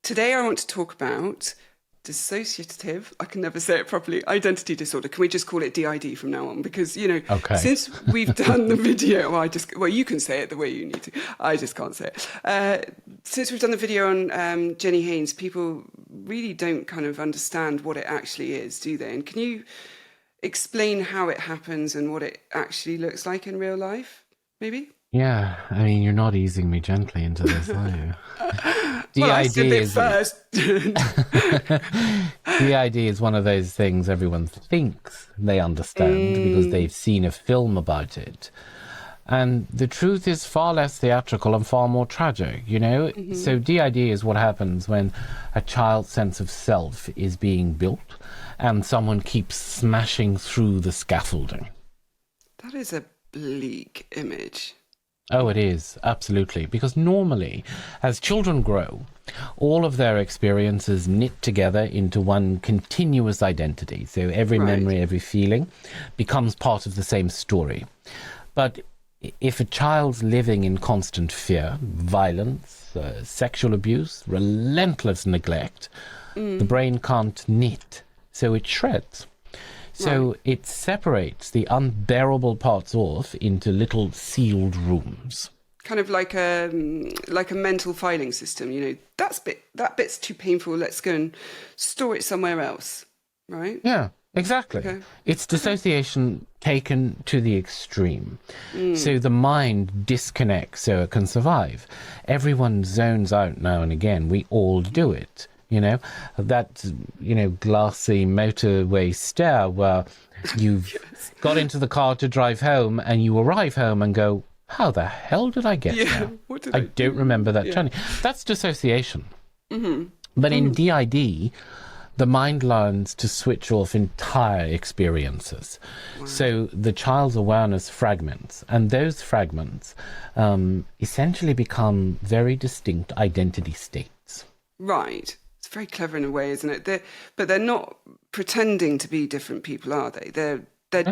Today I want to talk about dissociative, I can never say it properly, identity disorder. Can we just call it DID from now on? Because, Okay. since we've done the video, well, you can say it the way you need to. I just can't say it. Since we've done the video on Jenny Haynes, people really don't kind of understand what it actually is, do they? And can you explain how it happens and what it actually looks like in real life, maybe? Yeah, I mean, you're not easing me gently into this, are you? Well, I DID said it is first. DID is one of those things everyone thinks they understand because they've seen a film about it. And the truth is far less theatrical and far more tragic, So DID is what happens when a child's sense of self is being built and someone keeps smashing through the scaffolding. That is a bleak image. Oh, it is, absolutely. Because normally, as children grow, all of their experiences knit together into one continuous identity. So every memory, every feeling becomes part of the same story. But if a child's living in constant fear, violence, sexual abuse, relentless neglect, the brain can't knit, so it shreds. So it separates the unbearable parts off into little sealed rooms. Kind of like a mental filing system, that bit's too painful, let's go and store it somewhere else, right? Yeah, exactly. Okay. It's dissociation taken to the extreme. So the mind disconnects so it can survive. Everyone zones out now and again. We all do it. That glassy motorway stare where you've got into the car to drive home and you arrive home and go, how the hell did I get there? I don't remember that journey. That's dissociation. But in DID, the mind learns to switch off entire experiences. So the child's awareness fragments, and those fragments essentially become very distinct identity states. Right. Very clever in a way, isn't it? But they're not pretending to be different people, are they? They're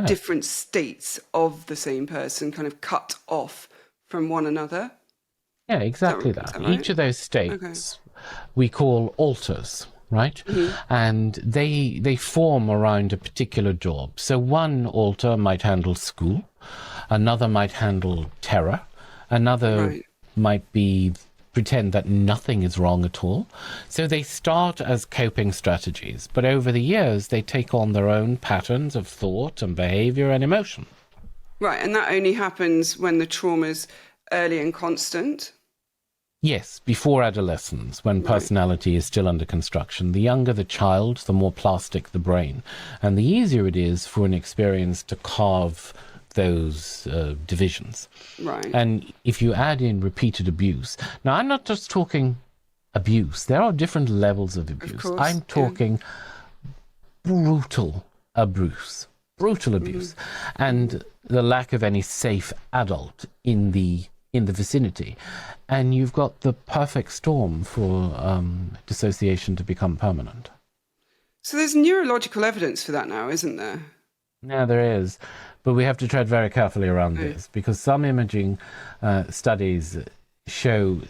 different states of the same person, kind of cut off from one another. Yeah, exactly that. Right? Each of those states we call alters, right? And they form around a particular job. So one alter might handle school, another might handle terror, another might be pretend that nothing is wrong at all. So they start as coping strategies, but over the years they take on their own patterns of thought and behavior and emotion. Right, and that only happens when the trauma's early and constant? Yes, before adolescence, when personality is still under construction. The younger the child, the more plastic the brain, and the easier it is for an experience to carve those divisions. Right. And if you add in repeated abuse, now I'm not just talking abuse, there are different levels of abuse. Of course, I'm talking brutal abuse, and the lack of any safe adult in the vicinity. And you've got the perfect storm for dissociation to become permanent. So there's neurological evidence for that now, isn't there? Yeah, there is. But we have to tread very carefully around this because some imaging studies show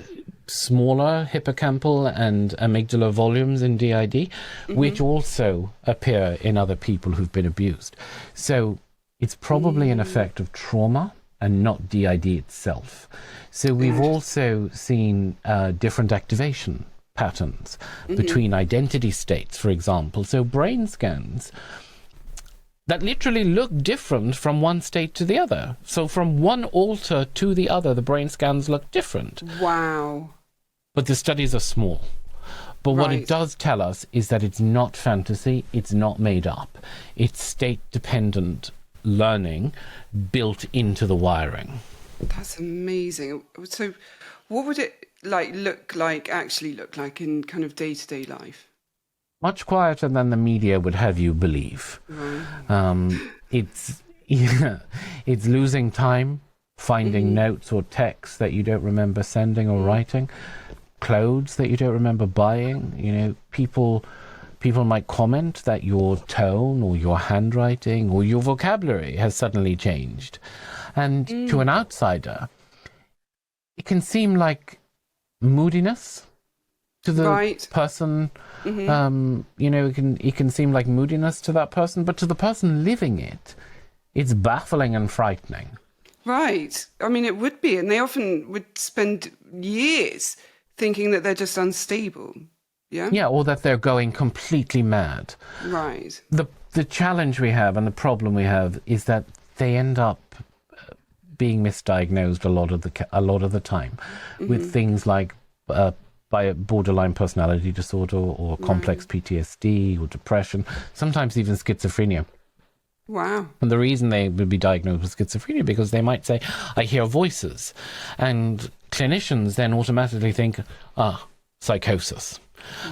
smaller hippocampal and amygdala volumes in DID, which also appear in other people who've been abused. So it's probably an effect of trauma and not DID itself. So we've also seen different activation patterns between identity states, for example. So brain scans that literally look different from one state to the other. So from one alter to the other, the brain scans look different. Wow. But the studies are small. But what it does tell us is that it's not fantasy, it's not made up. It's state-dependent learning built into the wiring. That's amazing. So what would it actually look like in kind of day-to-day life? Much quieter than the media would have you believe. It's losing time, finding notes or texts that you don't remember sending or writing, clothes that you don't remember buying. People might comment that your tone or your handwriting or your vocabulary has suddenly changed. And to an outsider, it can seem like moodiness, to the Right. person. It can seem like moodiness to that person, but to the person living it, it's baffling and frightening. Right. I mean, it would be. And they often would spend years thinking that they're just unstable. Yeah? Yeah, or that they're going completely mad. Right. The challenge we have and the problem we have is that they end up being misdiagnosed a lot of the time with things like by a borderline personality disorder or complex PTSD or depression, sometimes even schizophrenia. Wow. And the reason they would be diagnosed with schizophrenia because they might say, I hear voices. And clinicians then automatically think, psychosis.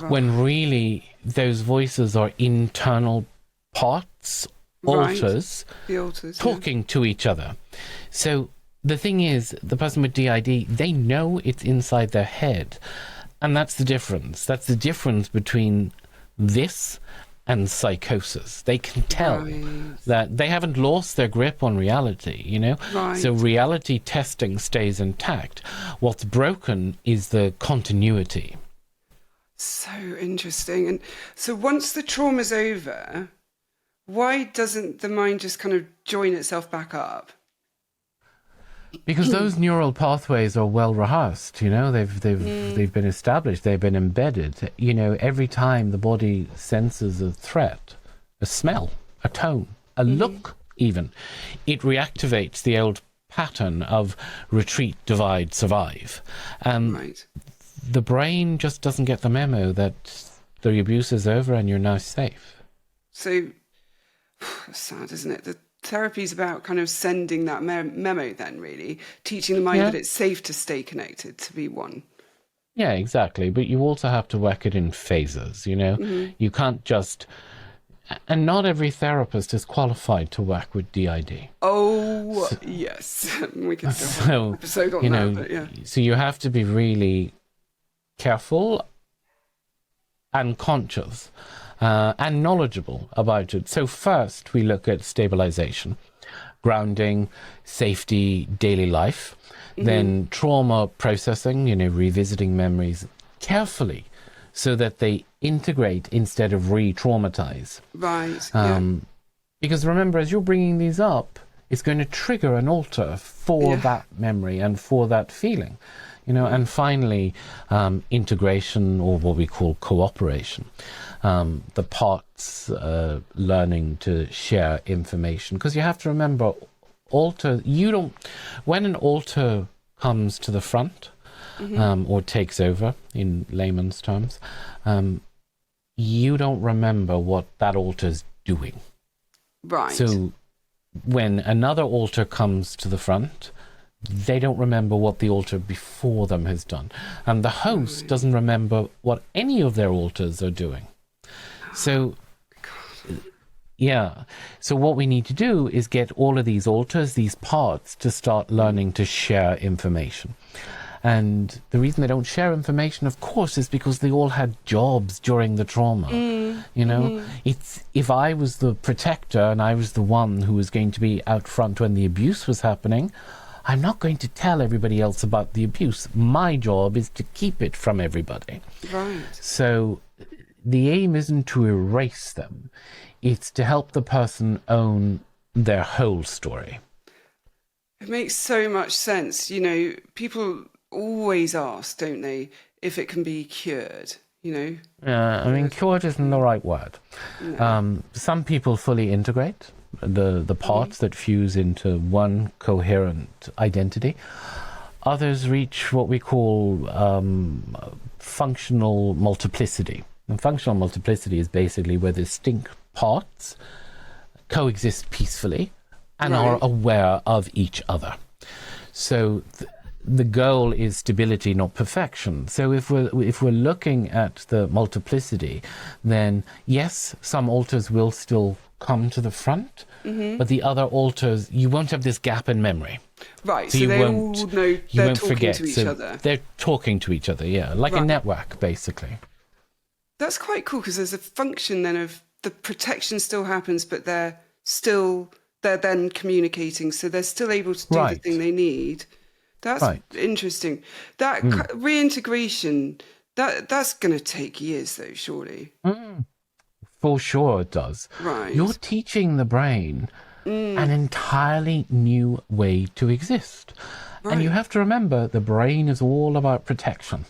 Right. When really those voices are internal parts, alters, the alters talking to each other. So the thing is, the person with DID, they know it's inside their head. And that's the difference. That's the difference between this and psychosis. They can tell that they haven't lost their grip on reality, Right. So reality testing stays intact. What's broken is the continuity. So interesting. And so once the trauma's over, why doesn't the mind just kind of join itself back up? Because those neural pathways are well rehearsed, they've been established, they've been embedded. Every time the body senses a threat, a smell, a tone, a look even, it reactivates the old pattern of retreat, divide, survive. Right. The brain just doesn't get the memo that the abuse is over and you're now safe. So sad, isn't it? The therapy is about kind of sending that memo then, really, teaching the mind that it's safe to stay connected, to be one. Yeah, exactly. But you also have to work it in phases, You can't just... And not every therapist is qualified to work with DID. Oh, yes. We can do an episode on that, but yeah. So you have to be really careful and conscious and knowledgeable about it. So first we look at stabilization, grounding, safety, daily life, then trauma processing, revisiting memories carefully so that they integrate instead of re-traumatize. Right. Because remember, as you're bringing these up, it's going to trigger an alter for that memory and for that feeling. And finally, integration, or what we call cooperation. The parts learning to share information. Because you have to remember, when an alter comes to the front, or takes over, in layman's terms, you don't remember what that alter's doing. Right. So when another alter comes to the front, they don't remember what the alter before them has done. And the host doesn't remember what any of their alters are doing. So, So what we need to do is get all of these alters, these parts, to start learning to share information. And the reason they don't share information, of course, is because they all had jobs during the trauma. It's if I was the protector and I was the one who was going to be out front when the abuse was happening, I'm not going to tell everybody else about the abuse. My job is to keep it from everybody. Right. So the aim isn't to erase them. It's to help the person own their whole story. It makes so much sense. People always ask, don't they, if it can be cured, cured isn't the right word. No. Some people fully integrate the parts that fuse into one coherent identity. Others reach what we call functional multiplicity. And functional multiplicity is basically where distinct parts coexist peacefully and are aware of each other. So the goal is stability, not perfection. So if we're looking at the multiplicity, then yes, some alters will still come to the front, but the other alters, you won't have this gap in memory. Right, so they all know they're talking to each other. They're talking to each other, like a network, basically. That's quite cool, because there's a function then of the protection still happens, but they're then communicating, so they're still able to do the thing they need. That's interesting. That reintegration, That's going to take years, though, surely. For sure it does. Right. You're teaching the brain an entirely new way to exist. Right. And you have to remember, the brain is all about protection.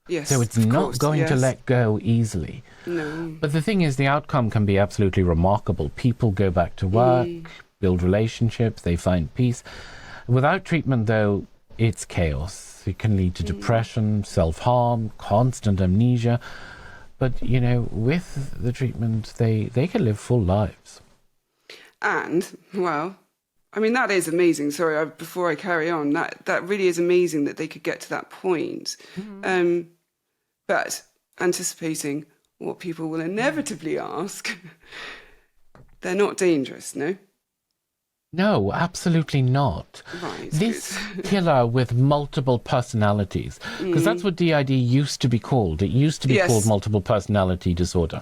Yes, So it's not going to let go easily. No. But the thing is, the outcome can be absolutely remarkable. People go back to work, build relationships, they find peace. Without treatment, though, it's chaos. It can lead to depression, self-harm, constant amnesia. But, you know, with the treatment, they can live full lives. And, well, I mean, that is amazing. Sorry, before I carry on, that really is amazing that they could get to that point. But anticipating what people will inevitably ask, they're not dangerous, no? No, absolutely not. Right. This killer with multiple personalities, because that's what DID used to be called. It used to be called multiple personality disorder.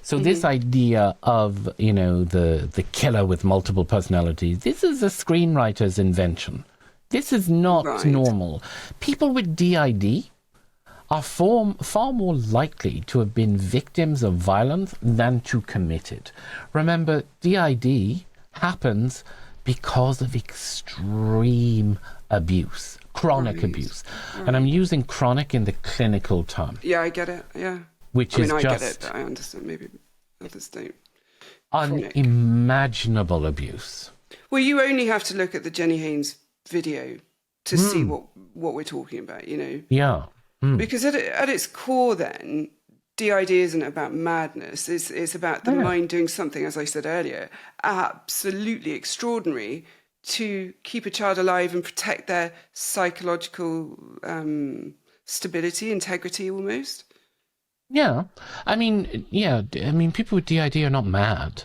So this idea of, you know, the killer with multiple personalities, this is a screenwriter's invention. This is not normal. People with DID are far more likely to have been victims of violence than to commit it. Remember, DID happens because of extreme abuse, chronic abuse. And I'm using chronic in the clinical term. Yeah, I get it, yeah. Which is I just get it, but I understand maybe others don't. Unimaginable abuse. Well, you only have to look at the Jenny Haynes video to see what we're talking about, you know? Yeah. Because at its core then, DID isn't about madness. It's about the mind doing something, as I said earlier, absolutely extraordinary to keep a child alive and protect their psychological stability, integrity almost. Yeah. I mean, people with DID are not mad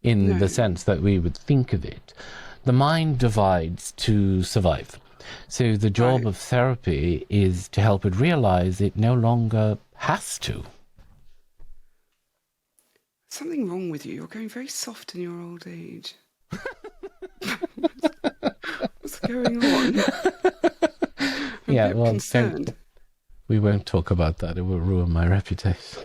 in the sense that we would think of it. The mind divides to survive. So the job of therapy is to help it realize it no longer has to. Something wrong with you. You're going very soft in your old age. What's going on? I'm a bit concerned. We won't talk about that. It will ruin my reputation.